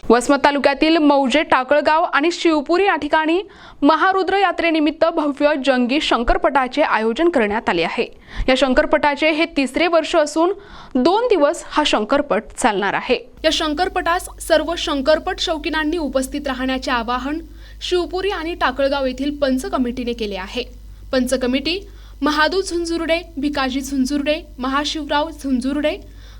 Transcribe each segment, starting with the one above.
वसमत तालुक्यातील मौजे टाकळगाव आणि शिवपुरी या ठिकाणी महारुद्र यात्रेनिमित्त भव्य जंगी शंकरपटाचे आयोजन करण्यात आले आहे। या शंकरपटाचे हे तिसरे वर्ष असून 2 दिवस हा शंकरपट चालणार आहे। या शंकरपटास सर्व शंकरपट शौकीनांनी उपस्थित राहण्याचे आवाहन शिवपुरी आणि टाकळगाव येथील पंच कमिटीने केले आहे। पंच कमिटी महादू झुंझुर्डे, भिकाजी झुंझुर्डे, महाशिवराव झुंझुर्डे,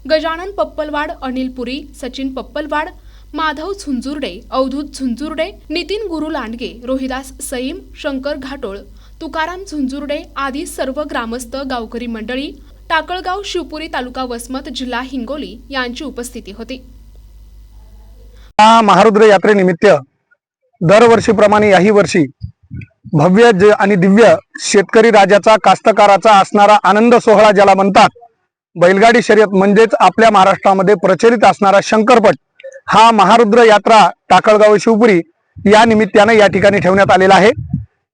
गजानन पप्पलवाड, अनिल पुरी, सचिन पप्पलवाड, माधव झुंझुर्डे, अवधूत झुंझुर्डे, नितीन गुरु लांडगे, रोहिदास सईम, शंकर घाटोळ, तुकाराम झुंझुर्डे आदी सर्व ग्रामस्थ गावकरी मंडळी, टाकळगाव, शिवपुरी तालुका वसमत, जिल्हा हिंगोली यांची उपस्थिती होती। महारुद्र यात्रेनिमित्त दरवर्षीप्रमाणे याही वर्षी भव्य आणि दिव्य शेतकरी राजाचा, कास्तकाराचा असणारा आनंद सोहळा ज्याला म्हणतात, बैलगाडी शर्यत म्हणजेच आपल्या महाराष्ट्रामध्ये प्रचलित असणारा शंकरपट हा महारुद्र यात्रा टाकळगाव शिवपुरी या निमित्ताने या ठिकाणी ठेवण्यात आलेला आहे।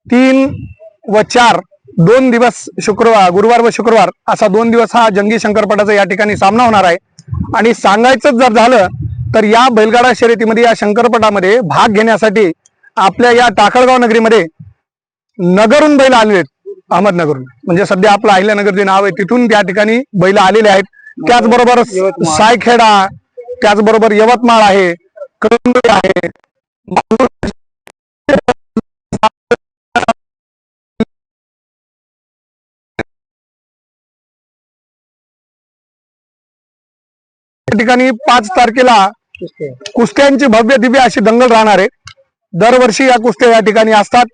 3 व 4 2 दिवस, गुरुवार व शुक्रवार असा 2 दिवस हा जंगी शंकरपटाचा या ठिकाणी सामना होणार आहे। आणि सांगायचं जर झालं तर या बैलगाडा शर्यतीमध्ये, या शंकरपटामध्ये भाग घेण्यासाठी आपल्या या टाकळगाव नगरीमध्ये नगरून बैल आलेले आहेत। अहमदनगरून म्हणजे सध्या आपलं अहिल्यानगर जे नाव आहे तिथून त्या ठिकाणी बैल आलेले आहेत। त्याचबरोबर सायखेडा, त्याचबरोबर यवतमाळ आहे, कळंबी आहे, ठिकाणी 5 तारखेला कुस्त्यांची भव्य दिव्य अशी दंगल राहणार आहे। दरवर्षी या कुस्त्या या ठिकाणी असतात।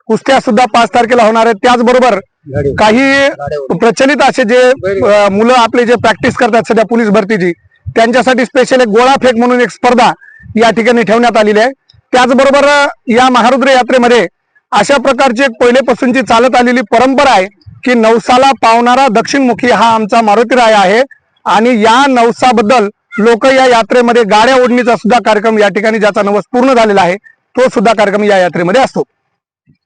कुस्त्या सुद्धा 5 तारखेला होणार आहेत। त्याचबरोबर काही प्रचलित असे जे मुलं आपले जे प्रॅक्टिस करतात सध्या पोलीस भरतीची, त्यांच्यासाठी स्पेशल एक गोळा फेक म्हणून एक स्पर्धा या ठिकाणी ठेवण्यात आलेली आहे। त्याचबरोबर या महारुद्र यात्रेमध्ये अशा प्रकारची एक पहिलेपासूनची चालत आलेली परंपरा आहे की नवसाला पावणारा दक्षिणमुखी हा आमचा मारुतीराय आहे। आणि या नवसाबद्दल लोक या यात्रेमध्ये गाड्या ओढणीचा सुद्धा कार्यक्रम या ठिकाणी, ज्याचा नवस पूर्ण झालेला आहे तो सुद्धा कार्यक्रम या यात्रेमध्ये असतो।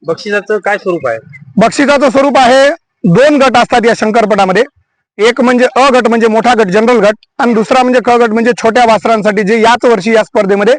बक्षिसाचं काय स्वरूप आहे? बक्षिसाचं स्वरूप आहे 2 गट असतात या शंकरपटामध्ये। एक म्हणजे अ गट म्हणजे मोठा गट, जनरल गट, आणि दुसरा म्हणजे क गट म्हणजे छोट्या वासरांसाठी जे याच वर्षी या स्पर्धेमध्ये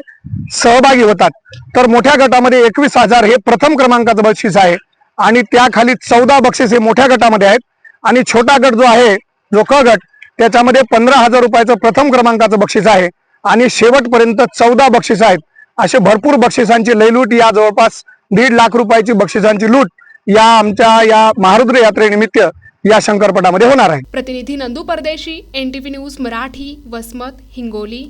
सहभागी होतात। तर मोठ्या गटामध्ये 21,000 हे प्रथम क्रमांकाचं बक्षीस आहे आणि त्याखाली 14 बक्षीस हे मोठ्या गटामध्ये आहेत। आणि छोटा गट जो आहे, जो क गट, त्याच्यामध्ये 15,000 रुपयाचं प्रथम क्रमांकाचं बक्षीस आहे आणि शेवटपर्यंत 14 बक्षीस आहेत। असे भरपूर बक्षिसांची लयलूट, या जवळपास 1.5 लाख रुपयाची बक्षिसांची लूट या आमच्या या महारुद्र यात्रेनिमित्त या शंकरपटामध्ये होणार आहे। प्रतिनिधी नंदू परदेशी, NTV न्यूज मराठी, वसमत, हिंगोली।